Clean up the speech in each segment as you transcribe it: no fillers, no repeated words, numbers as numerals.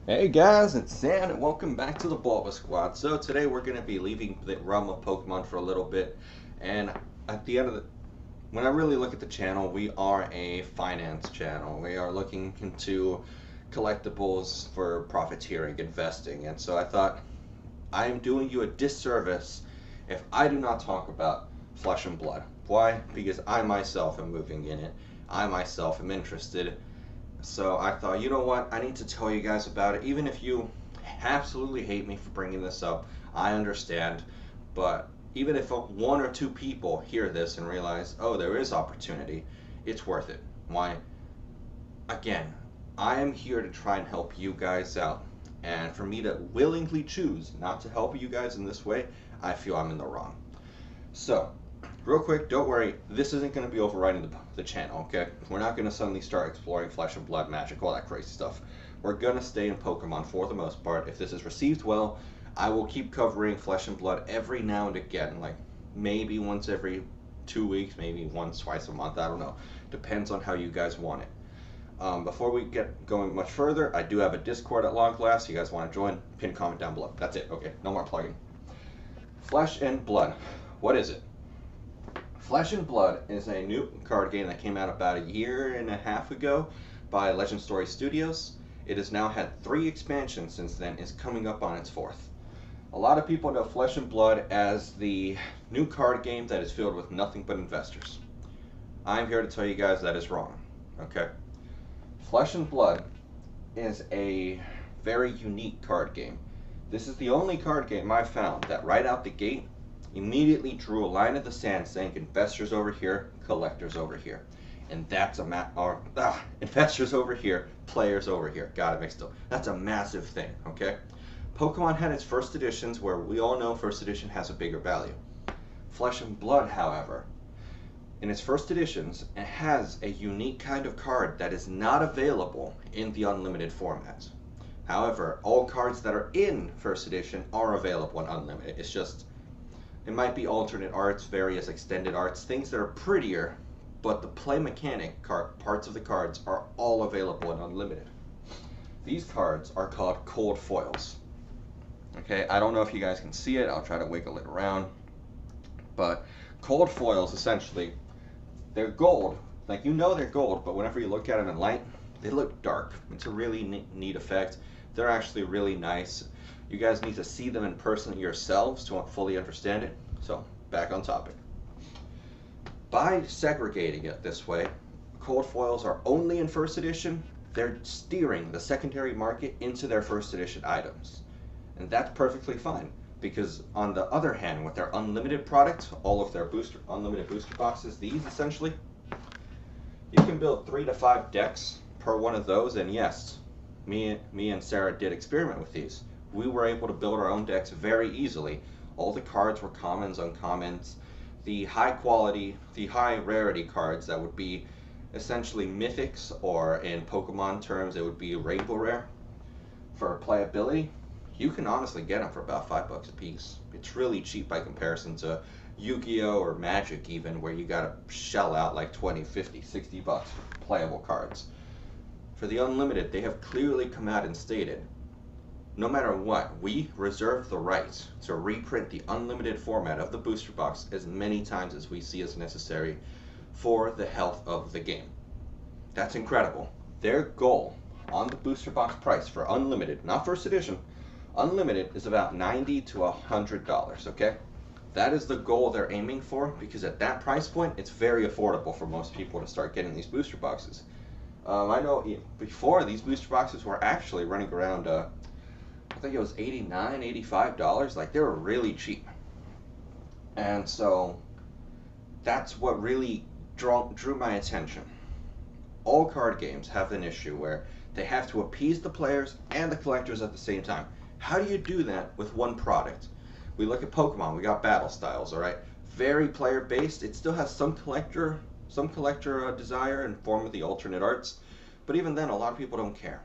Hey guys, it's Sam and welcome back to the BulbaSquad. So today we're going to be leaving the realm of Pokemon for a little bit, and at the end of the when I really look at the channel, we are a finance channel. We are looking into collectibles for profiteering, investing, and so I thought I am doing you a disservice if I do not talk about Flesh and Blood. Why? Because I myself am moving in it. I myself am interested, so I thought, you know what? I need to tell you guys about it. Even if you absolutely hate me for bringing this up, I understand. But even if one or two people hear this and realize, oh, there is opportunity, it's worth it. Why? Again, I am here to try and help you guys out. And for me to willingly choose not to help you guys in this way, I feel I'm in the wrong. So, real quick, don't worry, this isn't going to be overriding the channel, okay? We're not going to suddenly start exploring Flesh and Blood, Magic, all that crazy stuff. We're going to stay in Pokemon for the most part. If this is received well, I will keep covering Flesh and Blood every now and again, like maybe once every 2 weeks, maybe once, twice a month, I don't know. Depends on how you guys want it. Before we get going much further, I do have a Discord at long last. You guys want to join? Pin a comment down below. That's it, okay? No more plugging. Flesh and Blood. What is it? Flesh and Blood is a new card game that came out about a year and a half ago by Legend Story Studios. It has now had 3 expansions since then. It's coming up on its 4th. A lot of people know Flesh and Blood as the new card game that is filled with nothing but investors. I'm here to tell you guys that is wrong. Okay? Flesh and Blood is a very unique card game. This is the only card game I've found that right out the gate immediately drew a line in the sand saying investors over here, collectors over here. And that's investors over here, players over here. Got it mixed up. That's a massive thing, okay? Pokemon had its first editions where we all know first edition has a bigger value. Flesh and Blood, however, in its first editions, it has a unique kind of card that is not available in the unlimited format. However, all cards that are in first edition are available in unlimited. It's just it might be alternate arts, various extended arts, things that are prettier, but the play mechanic parts of the cards are all available in unlimited. These cards are called cold foils. Okay, I don't know if you guys can see it. I'll try to wiggle it around. But cold foils, essentially, they're gold. Like, you know they're gold, but whenever you look at them in light, they look dark. It's a really neat effect. They're actually really nice. You guys need to see them in person yourselves to fully understand it. So, back on topic. By segregating it this way, cold foils are only in first edition. They're steering the secondary market into their first edition items. And that's perfectly fine. Because on the other hand, with their unlimited products, all of their unlimited booster boxes, these essentially, you can build 3 to 5 decks per one of those. And yes, me and Sarah did experiment with these. We were able to build our own decks very easily. All the cards were commons, uncommons. The high quality, the high rarity cards that would be essentially mythics, or in Pokemon terms, it would be rainbow rare. For playability, you can honestly get them for about $5 a piece. It's really cheap by comparison to Yu-Gi-Oh! Or Magic even, where you gotta shell out like 20, 50, 60 bucks for playable cards. For the unlimited, they have clearly come out and stated, no matter what, we reserve the right to reprint the unlimited format of the booster box as many times as we see as necessary for the health of the game. That's incredible. Their goal on the booster box price for unlimited, not first edition, unlimited is about $90 to $100, okay? That is the goal they're aiming for, because at that price point, it's very affordable for most people to start getting these booster boxes. I know before, these booster boxes were actually running around I think it was $89, $85. Like, they were really cheap. And so that's what really drew my attention. All card games have an issue where they have to appease the players and the collectors at the same time. How do you do that with one product? We look at Pokemon, we got battle styles, alright? Very player based. It still has some collector desire in form of the alternate arts, but even then a lot of people don't care.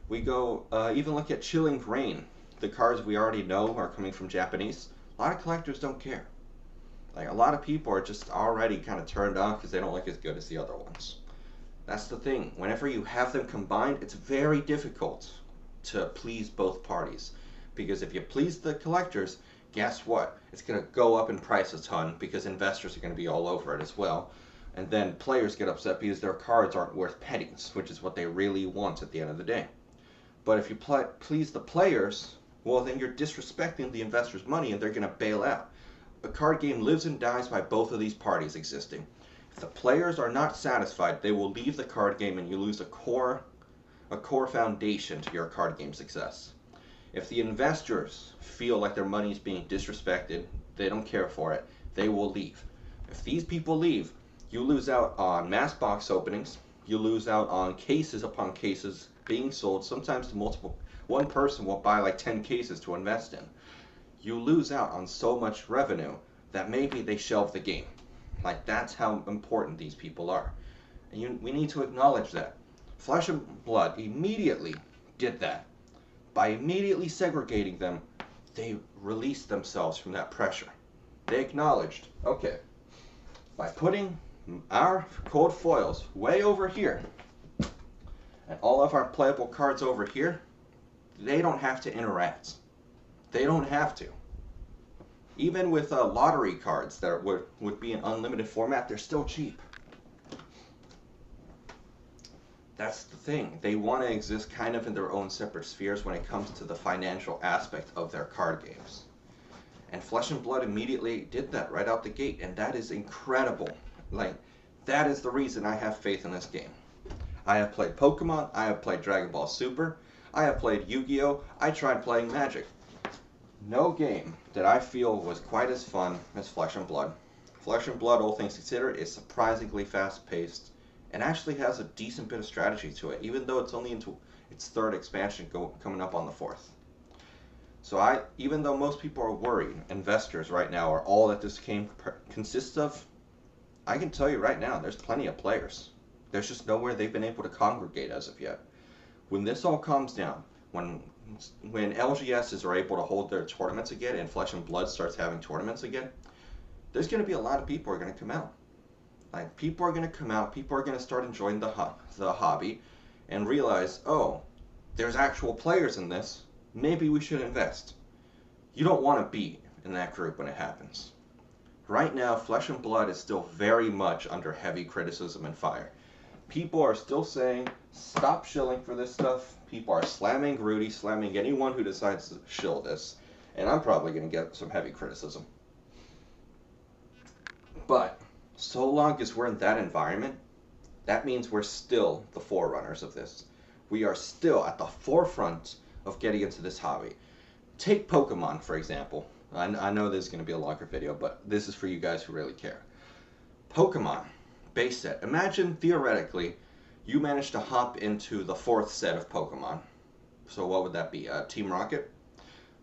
We go, even look at Chilling Reign. The cards we already know are coming from Japanese. A lot of collectors don't care. Like, a lot of people are just already kind of turned off because they don't look as good as the other ones. That's the thing. Whenever you have them combined, it's very difficult to please both parties. Because if you please the collectors, guess what? It's going to go up in price a ton because investors are going to be all over it as well. And then players get upset because their cards aren't worth pennies, which is what they really want at the end of the day. But if you please the players, well, then you're disrespecting the investors' money and they're going to bail out. A card game lives and dies by both of these parties existing. If the players are not satisfied, they will leave the card game and you lose a core foundation to your card game success. If the investors feel like their money is being disrespected, they don't care for it, they will leave. If these people leave, you lose out on mass box openings, you lose out on cases upon cases being sold, sometimes to multiple. One person will buy like 10 cases to invest in. You lose out on so much revenue that maybe they shelve the game. Like, that's how important these people are. And we need to acknowledge that. Flesh and Blood immediately did that. By immediately segregating them, they released themselves from that pressure. They acknowledged, okay, by putting our cold foils way over here and all of our playable cards over here, they don't have to interact. They don't have to. Even with lottery cards that would be an unlimited format, they're still cheap. That's the thing. They want to exist kind of in their own separate spheres when it comes to the financial aspect of their card games. And Flesh and Blood immediately did that right out the gate, and that is incredible. Like, that is the reason I have faith in this game. I have played Pokemon, I have played Dragon Ball Super, I have played Yu-Gi-Oh!, I tried playing Magic. No game that I feel was quite as fun as Flesh and Blood. Flesh and Blood, all things considered, is surprisingly fast-paced and actually has a decent bit of strategy to it, even though it's only into its third expansion coming up on the fourth. So even though most people are worried, investors right now are all that this game consists of, I can tell you right now, there's plenty of players. There's just nowhere they've been able to congregate as of yet. When this all calms down, when LGSs are able to hold their tournaments again and Flesh and Blood starts having tournaments again, there's going to be a lot of people who are going to come out. Like, people are going to come out, people are going to start enjoying the hobby and realize, oh, there's actual players in this, maybe we should invest. You don't want to be in that group when it happens. Right now, Flesh and Blood is still very much under heavy criticism and fire. People are still saying, stop shilling for this stuff. People are slamming Rudy, slamming anyone who decides to shill this. And I'm probably going to get some heavy criticism. But so long as we're in that environment, that means we're still the forerunners of this. We are still at the forefront of getting into this hobby. Take Pokemon, for example. I know this is going to be a longer video, but this is for you guys who really care. Pokemon, base set. Imagine, theoretically, you managed to hop into the fourth set of Pokemon. So what would that be? Team Rocket?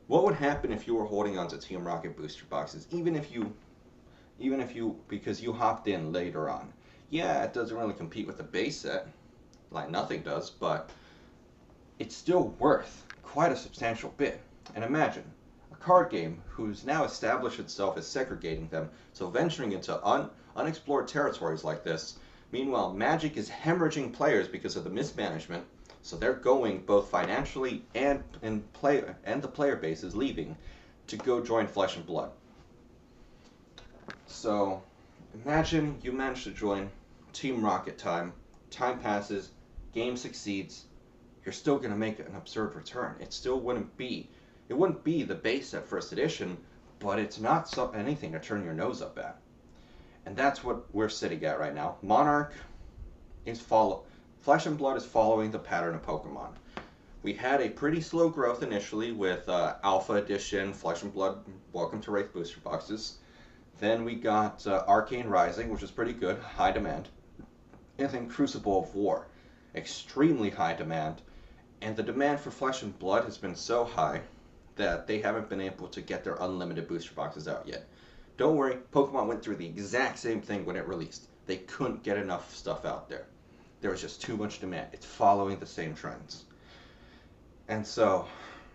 What would happen if you were holding onto Team Rocket booster boxes, even if you, because you hopped in later on? Yeah, it doesn't really compete with the base set, like nothing does, but it's still worth quite a substantial bit. And imagine, a card game who's now established itself as segregating them, so venturing into unexplored territories like this. Meanwhile, Magic is hemorrhaging players because of the mismanagement, so they're going both financially and the player base is leaving to go join Flesh and Blood. So imagine you manage to join Team Rocket time passes, game succeeds, you're still going to make an absurd return. It still wouldn't be the base set first edition, but it's not anything to turn your nose up at. And that's what we're sitting at right now. Monarch is Flesh and Blood is following the pattern of Pokemon. We had a pretty slow growth initially with Alpha Edition, Flesh and Blood, Welcome to Wraith booster boxes. Then we got Arcane Rising, which is pretty good, high demand. And then Crucible of War, extremely high demand. And the demand for Flesh and Blood has been so high that they haven't been able to get their unlimited booster boxes out yet. Don't worry, Pokemon went through the exact same thing when it released. They couldn't get enough stuff out there. There was just too much demand. It's following the same trends. And so,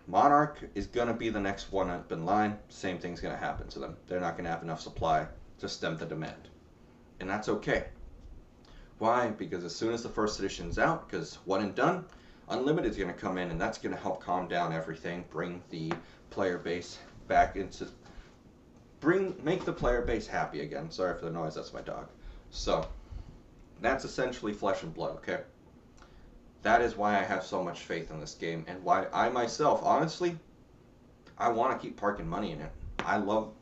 Monarch is going to be the next one up in line. Same thing's going to happen to them. They're not going to have enough supply to stem the demand. And that's okay. Why? Because as soon as the first edition's out, because one and done, Unlimited is going to come in, and that's going to help calm down everything, bring the player base back into, make the player base happy again. Sorry for the noise, that's my dog. So that's essentially Flesh and Blood, okay? That is why I have so much faith in this game, and why I myself, honestly, I want to keep parking money in it. I love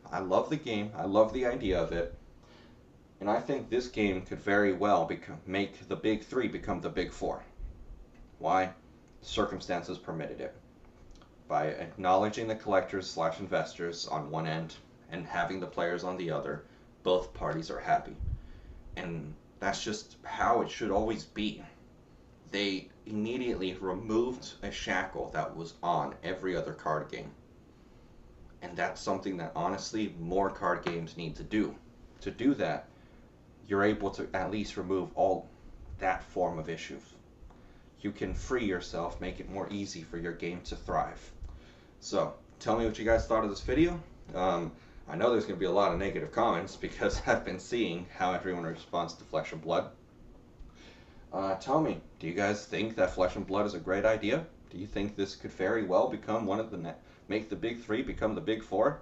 the game. I love the idea of it. And I think this game could very well make the big three become the big four. Why? Circumstances permitted it. By acknowledging the collectors / investors on one end and having the players on the other, both parties are happy. And that's just how it should always be. They immediately removed a shackle that was on every other card game. And that's something that honestly more card games need to do. To do that, you're able to at least remove all that form of issues. You can free yourself, make it more easy for your game to thrive. So, tell me what you guys thought of this video. I know there's going to be a lot of negative comments because I've been seeing how everyone responds to Flesh and Blood. Tell me, do you guys think that Flesh and Blood is a great idea? Do you think this could very well become one of the make the big three become the big four?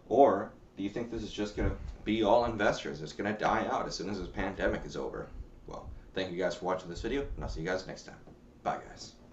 Or do you think this is just going to be all investors? It's going to die out as soon as this pandemic is over? Well, thank you guys for watching this video, and I'll see you guys next time. Bye, guys.